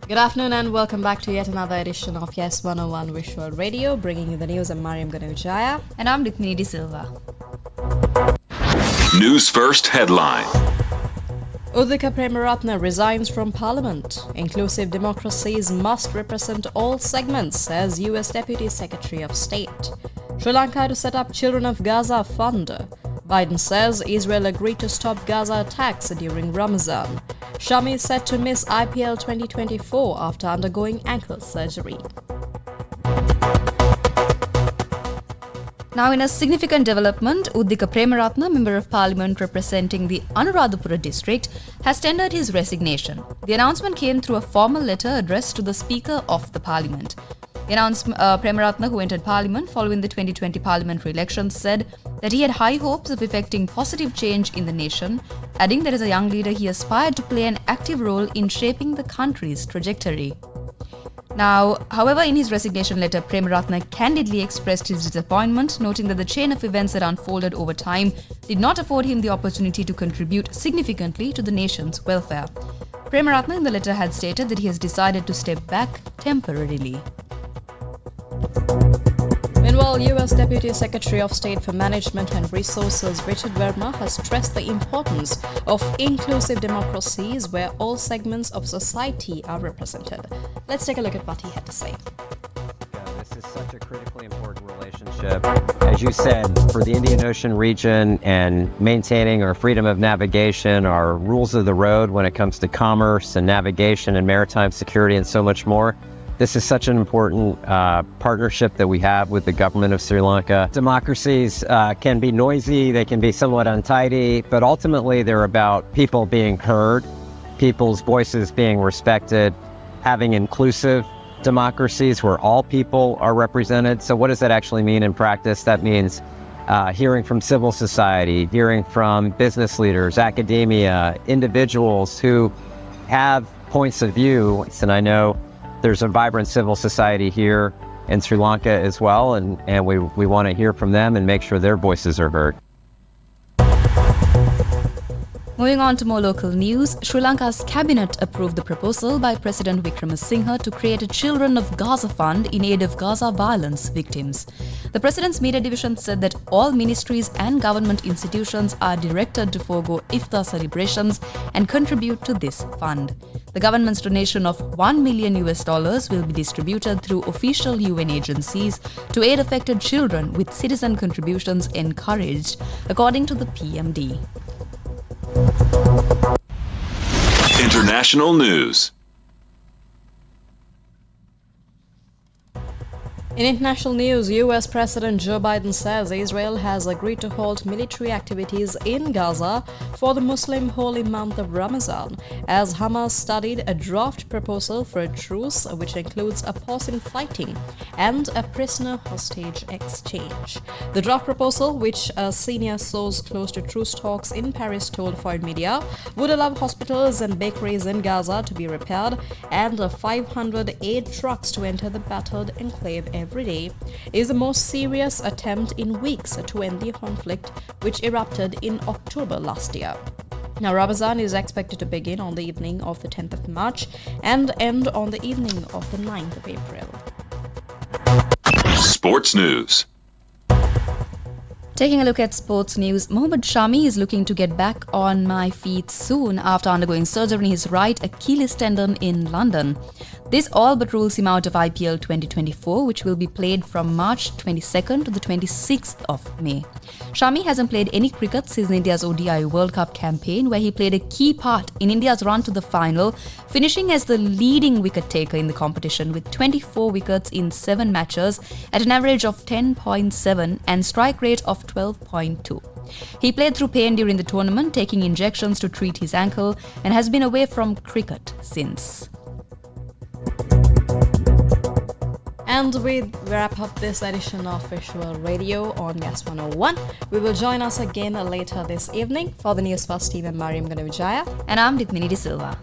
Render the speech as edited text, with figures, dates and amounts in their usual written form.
Good afternoon and welcome back to yet another edition of Yes 101 Visual Radio, bringing you the news. I'm Mariam Ganujaya. And I'm Rukmini De Silva. News First headline. Uddika Premaratne resigns from Parliament. Inclusive democracies must represent all segments, says US Deputy Secretary of State. Sri Lanka to set up Children of Gaza Fund. Biden says Israel agreed to stop Gaza attacks during Ramadan. Shami is set to miss IPL 2024 after undergoing ankle surgery. Now, in a significant development, Uddika Premaratne, Member of Parliament representing the Anuradhapura district, has tendered his resignation. The announcement came through a formal letter addressed to the Speaker of the Parliament. The Premaratne, who entered Parliament following the 2020 parliamentary elections, said that he had high hopes of effecting positive change in the nation, adding that as a young leader he aspired to play an active role in shaping the country's trajectory. Now, however, in his resignation letter, Premaratne candidly expressed his disappointment, noting that the chain of events that unfolded over time did not afford him the opportunity to contribute significantly to the nation's welfare. Premaratne in the letter had stated that he has decided to step back temporarily. Meanwhile, US Deputy Secretary of State for Management and Resources Richard Verma has stressed the importance of inclusive democracies where all segments of society are represented. Let's take a look at what he had to say. This is such a critically important relationship, as you said, for the Indian Ocean region and maintaining our freedom of navigation, our rules of the road when it comes to commerce and navigation and maritime security and so much more. This is such an important partnership that we have with the government of Sri Lanka. Democracies can be noisy, they can be somewhat untidy, but ultimately they're about people being heard, people's voices being respected, having inclusive democracies where all people are represented. So what does that actually mean in practice? That means hearing from civil society, hearing from business leaders, academia, individuals who have points of view. And I know there's a vibrant civil society here in Sri Lanka as well, and we want to hear from them and make sure their voices are heard. Moving on to more local news, Sri Lanka's cabinet approved the proposal by President Wickremesinghe to create a Children of Gaza Fund in aid of Gaza violence victims. The president's media division said that all ministries and government institutions are directed to forego iftar celebrations and contribute to this fund. The government's donation of $1 million will be distributed through official UN agencies to aid affected children, with citizen contributions encouraged, according to the PMD. International news. In international news, US President Joe Biden says Israel has agreed to halt military activities in Gaza for the Muslim holy month of Ramadan, as Hamas studied a draft proposal for a truce which includes a pause in fighting and a prisoner hostage exchange. The draft proposal, which a senior source close to truce talks in Paris told foreign media, would allow hospitals and bakeries in Gaza to be repaired and 500 aid trucks to enter the battered enclave every day, is the most serious attempt in weeks to end the conflict, which erupted in October last year. Now, Ramadan is expected to begin on the evening of the 10th of March and end on the evening of the 9th of April. Sports news. Taking a look at sports news, Mohammad Shami is looking to get back on my feet soon after undergoing surgery in his right Achilles tendon in London. This all but rules him out of IPL 2024, which will be played from March 22nd to the 26th of May. Shami hasn't played any cricket since India's ODI World Cup campaign, where he played a key part in India's run to the final, finishing as the leading wicket taker in the competition with 24 wickets in 7 matches at an average of 10.7 and strike rate of 12.2. He played through pain during the tournament, taking injections to treat his ankle, and has been away from cricket since. And we wrap up this edition of Visual Radio on Yes 101. We will join us again later this evening. For the Newsfirst team, I'm Mariam Ganujaya. And I'm Rukmini De Silva.